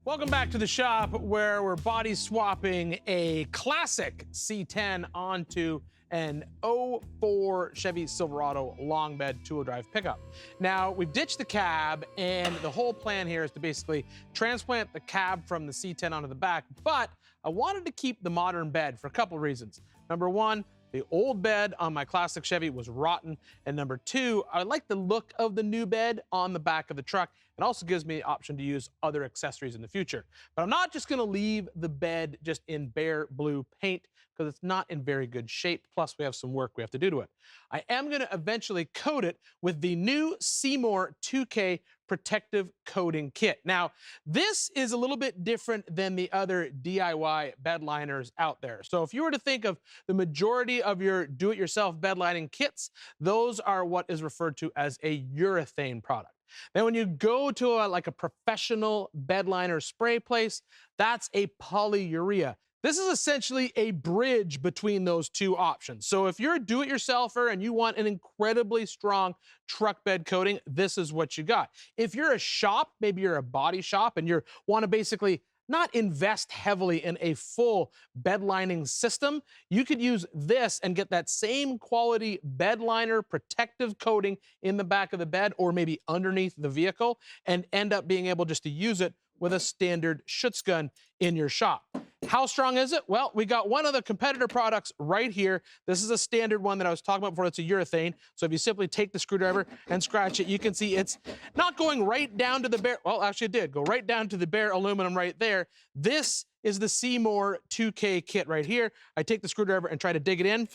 Welcome back to the shop where we're body swapping a classic C10 onto an '04 Chevy Silverado long bed two-wheel drive pickup. Now, we've ditched the cab, and the whole plan here is to basically transplant the cab from the C10 onto the back, but I wanted to keep the modern bed for a couple reasons. Number one, the old bed on my classic Chevy was rotten. And number two, I like the look of the new bed on the back of the truck. It also gives me the option to use other accessories in the future. But I'm not just gonna leave the bed just in bare blue paint because it's not in very good shape. Plus, we have some work we have to do to it. I am gonna eventually coat it with the new Seymour 2K protective coating kit. Now, this is a little bit different than the other DIY bed liners out there. So if you were to think of the majority of your do-it-yourself bed lining kits, those are what is referred to as a urethane product. Then when you go to like a professional bed liner spray place, that's a polyurea. This is essentially a bridge between those two options. So if you're a do-it-yourselfer and you want an incredibly strong truck bed coating, this is what you got. If you're a shop, maybe you're a body shop and you want to basically not invest heavily in a full bed lining system, you could use this and get that same quality bed liner protective coating in the back of the bed or maybe underneath the vehicle and end up being able just to use it with a standard Schutz gun in your shop. How strong is it? Well, we got one of the competitor products right here. This is a standard one that I was talking about before. It's a urethane. So if you simply take the screwdriver and scratch it, you can see it's not going right down to the bare, well, actually it did go right down to the bare aluminum right there. This is the Seymour 2K kit right here. I take the screwdriver and try to dig it in.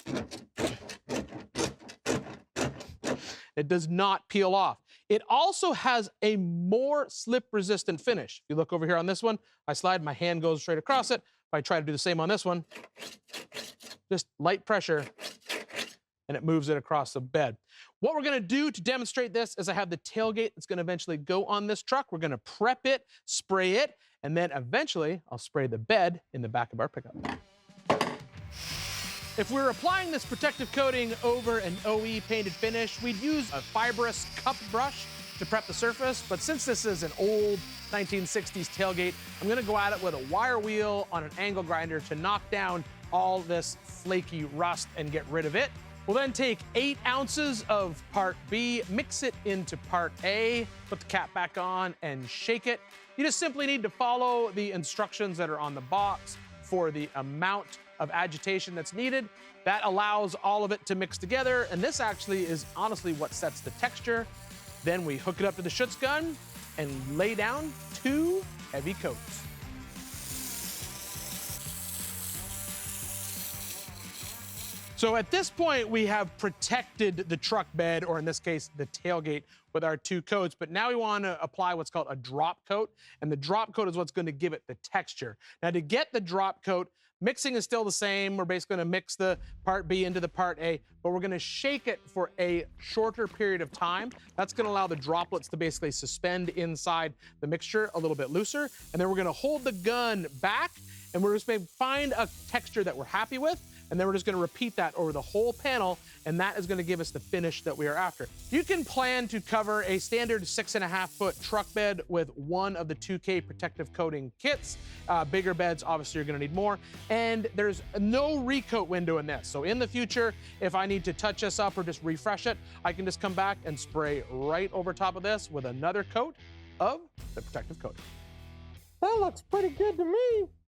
It does not peel off. It also has a more slip-resistant finish. If you look over here on this one, I slide, my hand goes straight across it. If I try to do the same on this one, just light pressure, and it moves it across the bed. What we're gonna do to demonstrate this is I have the tailgate that's gonna eventually go on this truck. We're gonna prep it, spray it, and then eventually I'll spray the bed in the back of our pickup. If we're applying this protective coating over an OE painted finish, we'd use a fibrous cup brush to prep the surface, but since this is an old 1960s tailgate, I'm gonna go at it with a wire wheel on an angle grinder to knock down all this flaky rust and get rid of it. We'll then take 8 ounces of part B, mix it into part A, put the cap back on and shake it. You just simply need to follow the instructions that are on the box for the amount of agitation that's needed. That allows all of it to mix together, and this actually is honestly what sets the texture. Then we hook it up to the Schutz gun and lay down 2 heavy coats. So at this point, we have protected the truck bed, or in this case, the tailgate, with our 2 coats, but now we want to apply what's called a drop coat, and the drop coat is what's going to give it the texture. Now, to get the drop coat, mixing is still the same. We're basically going to mix the part B into the part A, but we're going to shake it for a shorter period of time. That's going to allow the droplets to basically suspend inside the mixture a little bit looser, and then we're going to hold the gun back, and we're just going to find a texture that we're happy with, and then we're just gonna repeat that over the whole panel, and that is gonna give us the finish that we are after. You can plan to cover a standard 6.5-foot truck bed with one of the 2K protective coating kits. Bigger beds, obviously you're gonna need more, and there's no recoat window in this. So in the future, if I need to touch this up or just refresh it, I can just come back and spray right over top of this with another coat of the protective coating. That looks pretty good to me.